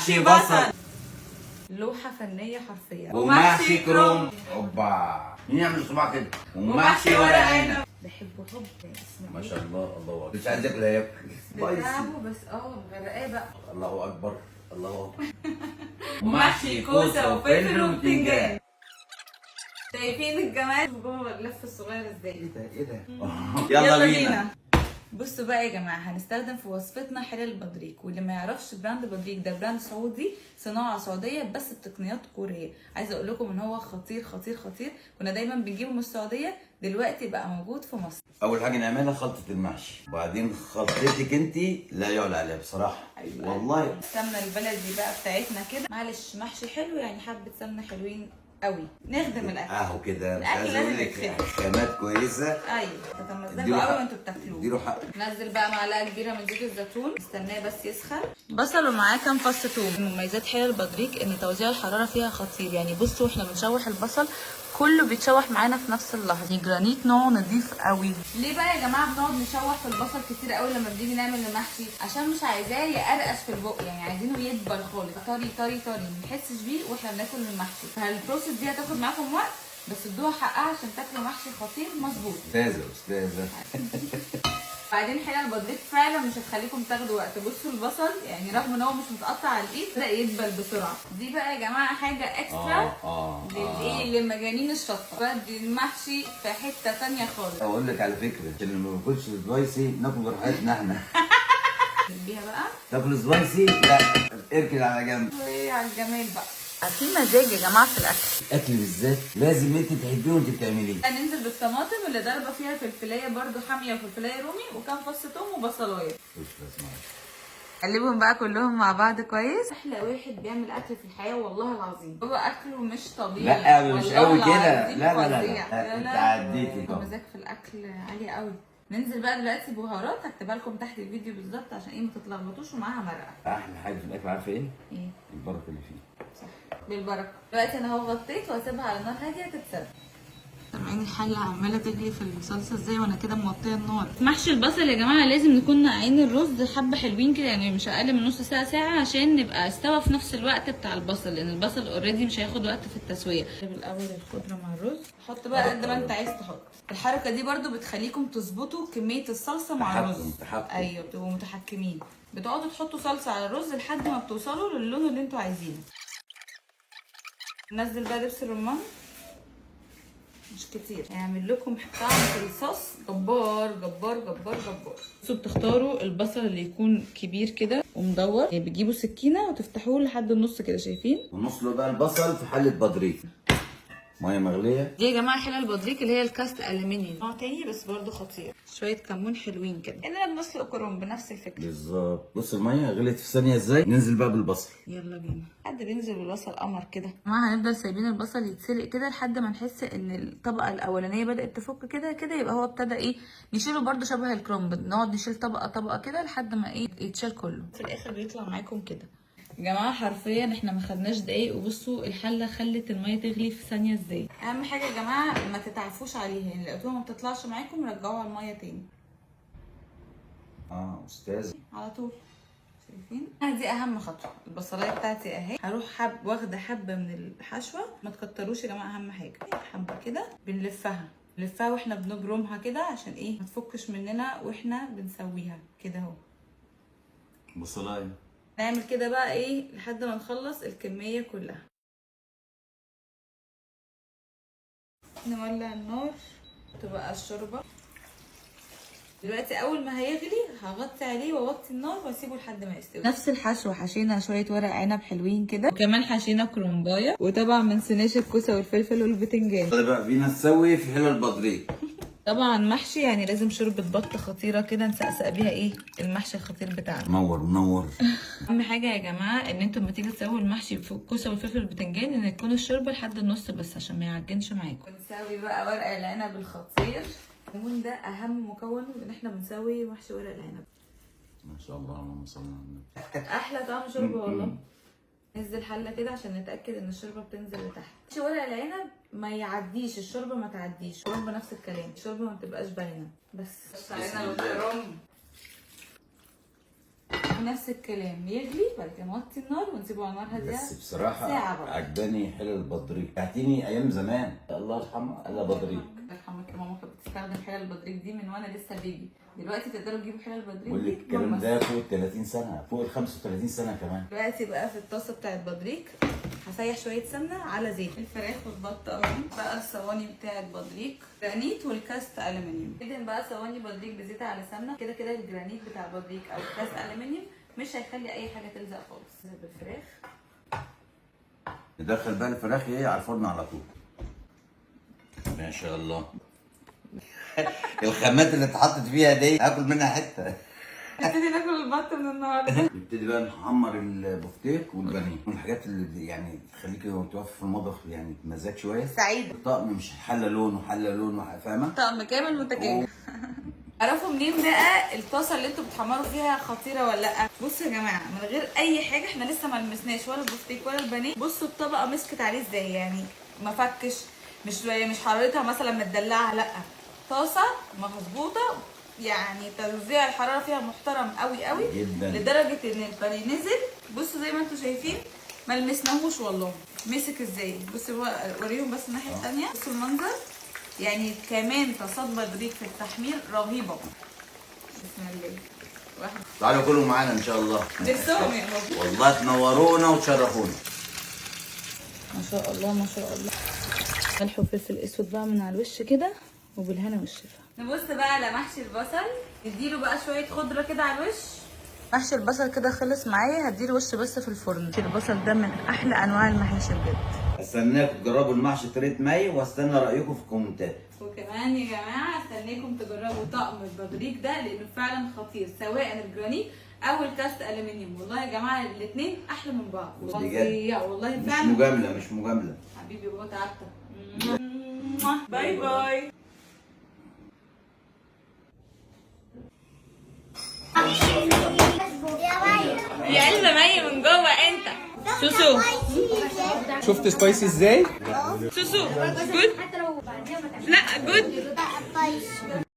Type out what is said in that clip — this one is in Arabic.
ومحشي بصل، لوحة فنية حرفيا، ومحشي كرنب. اوبا، مين يعمل صباع كده؟ ومحشي ورق عنب. بحبه حب اسمه ما شاء الله. الله اكبر. مش عايز اكل هياكل بتعبه بس مغرقاه بقى. الله اكبر. الله اكبر. ومحشي كوسة وفلفل وبتنجان. شايفين الجمال جوه اللف الصغير ازاي؟ ايه ده؟ يلا بينا. بصوا بقى يا جماعه، هنستخدم في وصفتنا حلل البطريق، واللي ما يعرفش براند بطريق ده براند سعودي، صناعه سعوديه بس بتقنيات كوريه. عايزه اقول لكم ان هو خطير خطير خطير. كنا دايما بنجيبه من السعوديه، دلوقتي بقى موجود في مصر. اول حاجه نعملها خلطه المحشي، وبعدين خلطتك انت لا يعلى عليها بصراحه. أيوة. والله السمنه البلدي بقى بتاعتنا كده، معلش محشي حلو يعني حبه سمنه حلوين قوي، نخدم الاكل. اهو كده. مش الأكل عايز لازم اقول لك يتخدم. خامات كويسه. ايوه، تتمزجوا اديله قوي حق. وانتوا بتاكلوه. اديله حق. نزل بقى معلقه كبيره من زيت الزيتون، استناه بس يسخن. بصل ومعاه كام فص ثوم. مميزات حلل البطريق ان توزيع الحراره فيها خطير، يعني بصوا احنا بنشوح البصل كله بيتشوح معانا في نفس اللحظه. دي جرانيت نوع نضيف قوي. ليه بقى يا جماعه بنقعد نشوح في البصل كتير قوي لما بنيجي نعمل المحشي؟ عشان مش عايزاه يقرقش في البق، يعني عايزينه يدبل خالص، طري طري طري، ما نحسش بيه واحنا بناكل المحشي. فالبروسيس دي هتاخد معاكم وقت، بس ادوها حقها عشان تاكلوا محشي خطير مظبوط. استاذه. بعدين حلل البطريق فعلا مش هتخليكم تاخدوا وقت. بصوا البصل يعني رغم ان هو مش متقطع على الايد بدا يدبل بسرعه. دي بقى يا جماعه حاجه اكسترا للايه، لمجانين الشطه، بدي المحشي في حته ثانيه خالص. اقول لك على فكره، عشان ما باكلش سبايسي ناكل براحتنا احنا. بيها بقى تاكل سبايسي؟ لا، اركن على جنب. وايه على الجمال بقى. في مزاج يا جماعه في الاكل. الاكل بالذات لازم انت تحبيه وانت بتعمليه. هننزل بالطماطم اللي ضربه فيها فلفلايه برده حاميه وفلفلايه رومي وكام فص ثوم وبصلايه. قلبهم بقى كلهم مع بعض كويس. احلى واحد بيعمل اكل في الحياه والله العظيم. هو اكله مش طبيعي. لا مش قوي والله كده. العظيم لا فظيع. انت عديتي هو مزاج في الاكل عالي قوي. ننزل بقى دلوقتي بهارات، هكتبها لكم تحت الفيديو بالظبط عشان ايه ما تتلخبطوش، ومعاها مرقه. احلى حاجه في الاكل عارفه ايه؟ ايه؟ البركه اللي فيه. صح، بالبركه. دلوقتي انا اهو غطيت وهسيبها على نار هاديه تتسبك. سامعين الحله عماله تغلي في الصلصه ازاي وانا كده موطيه النار. محشي البصل يا جماعه لازم نكون نقعين الرز حبه حلوين كده، يعني مش اقل من نص ساعه ساعه، عشان نبقى استوى في نفس الوقت بتاع البصل، لان البصل اوريدي مش هياخد وقت في التسويه. الاول الخضره مع الرز، حط بقى قد ما انت عايز تحط. الحركه دي برده بتخليكم تظبطوا كميه الصلصه مع الرز. ايوه، بتبقوا متحكمين. بتقعدوا تحطوا صلصه على الرز لحد ما بتوصلوا للون اللي انتوا عايزينه. ننزل بقى دبس الرمان، مش كتير، هيعمل لكم طعم في الصوص جبار جبار جبار جبار. بصوا بتختاروا البصل اللي يكون كبير كده ومدور، يعني بتجيبوا سكينه وتفتحوه لحد النص كده، شايفين؟ ونسلق بقى البصل في حله بطريق، ميه مغليه. دي يا جماعه حلل البطريق اللي هي الكاست الومنيوم، نوع تاني بس برده خطير. شويه كمون حلوين كده، اننا بنسلق كرنب بنفس الفكره بالظبط. بص الميه غليت في ثانيه ازاي. ننزل بقى بالبصل. يلا بينا. حد بينزل بالبصل قمر كده. ما هنفضل سايبين البصل يتسلق كده لحد ما نحس ان الطبقه الاولانيه بدات تفك كده كده، يبقى هو ابتدى ايه، نشيله برده شبه الكرنب، نقعد نشيل طبقه طبقه كده لحد ما ايه يتشال كله. في الاخر بيطلع معاكم كده يا جماعه. حرفيا احنا ما خدناش دقايق، وبصوا الحله خلت الميه تغلي في ثانيه ازاي. اهم حاجه يا جماعه ما تتعفوش عليها، يعني لقيتوها ما بتطلعش معاكم رجعوها الميه تاني. استاذ على طول. شايفين؟ دي اهم خطوه. البصلايه بتاعتي اهي، هروح واخده حبه من الحشوه، ما تكتروش يا جماعه، اهم حاجه حبه كده بنلفها واحنا بنبرمها كده عشان ايه ما تفكش مننا واحنا بنسويها كده اهو. بصلايه نعمل كده بقى ايه لحد ما نخلص الكميه كلها. نولع النار، تبقى الشوربه دلوقتي اول ما هيغلي هغطي عليه واوطي النار واسيبه لحد ما يستوي. نفس الحشوه حشينا شويه ورق عنب حلوين كده، وكمان حشينا كرنبايه، وطبعا ما نسيناش الكوسه والفلفل والبتنجان. طيب بقى بينا نسوي في حلل البطريق. طبعا محشي يعني لازم شوربه بط خطيره كده نسقسق بيها ايه المحشي الخطير بتاعنا. منور. اهم حاجه يا جماعه ان انتوا لما تيجوا تسووا المحشي في الكوسه والفلفل والبتنجان ان تكون الشوربه لحد النص بس عشان ما يعجنش معاكم. بنسوي بقى ورق العنب الخطير. الليمون ده اهم مكون ان احنا بنسوي محشي ورق العنب. ما شاء الله، اللهم صل على النبي. احلى طعم شوربه والله. ننزل حله كده عشان نتاكد ان الشوربه بتنزل لتحت. محشي ورق العنب ما يعديش، الشوربه ما تعديش، الشوربه نفس الكلام، الشوربه ما تبقاش باينه. بس علينا الكرنب. نفس الكلام يغلي، بعد كده نوطي النار ونسيبه على نار هاديه بس بصراحه ساعه برضه. عجباني حلل البطريق، اعتيني ايام زمان الله يرحمها الا بطريق. الله يرحمك يا ماما، كانت بتستخدم حلل البطريق دي من وانا لسه بيبي. دلوقتي تقدروا تجيبوا حلل البطريق بقول دي لك الكلام ده فوق 30 سنه، فوق ال 35 سنه كمان. دلوقتي بقى في الطاسه بتاعت بطريق هسيح شويه سمنه على زيت الفراخ والبط اهو. بقى الصواني بتاعت بطريق جرانيت والكاست الومنيوم. ادهن بقى صواني بطريق بزيت على سمنه. كده كده الجرانيت بتاع بطريق او الكاست الومنيوم مش هيخلي اي حاجه تلزق خالص. بالفراخ ندخل بقى الفراخ ايه على الفرن على طول. ما شاء الله. الخامات اللي اتحطت فيها دي هاكل منها حته. نبتدي ناكل البط من النهارده. نبتدي بقى نحمر البفتيك والبانيه، من الحاجات اللي يعني تخليكي وانت واقفه في المطبخ يعني بمزاج شويه. سعيده. الطقم مش حله لون وحله لون فاهمه؟ طقم كامل متكامل. عرفوا منين بقى الطاسه اللي انتوا بتحمروا فيها خطيره ولا لا؟ بصوا يا جماعه، من غير اي حاجه احنا لسه ما لمسناش ولا البفتيك ولا البانيه. بصوا الطبقه مسكت عليه ازاي، يعني ما فكش، مش حرارتها مثلا متدلعه، لا طاسه مظبوطه، يعني توزيع الحراره فيها محترم قوي قوي جدا، لدرجه ان البانيه نزل. بصوا زي ما انتوا شايفين ما لمسناهوش والله. مسك ازاي؟ بصوا وريهم بس الناحيه الثانيه. بصوا المنظر، يعني كمان تصدى بريك في التحمير رهيبه. بسم الله. واحد. تعالوا كلوا معانا ان شاء الله. نفسهم يا بابا. والله تنورونا وتشرفونا. ما شاء الله ما شاء الله. ملح وفلفل اسود بقى من على الوش كده وبالهنا والشفا. نبص بقى على محشي البصل، نديله بقى شويه خضره كده على الوش. محشي البصل كده خلص معايا، هديله وش بس في الفرن. محشي البصل ده من احلى انواع المحاشي بجد. استناكم تجربوا المحشي بطريقه مي واستنى رايكم في الكومنتات. وكمان يا جماعه استناكم تجربوا طقم البطريق ده لانه فعلا خطير، سواء الجرانيت او الكاست الومنيوم. والله يا جماعه الاثنين احلى من بعض. والله فعلا مش مجامله مش مجامله. حبيبي بابا تعبت. باي باي. يا قلب مي من جوه انت. سوسو شفت سبايسي ازاي؟ سوسو جود. لا جود.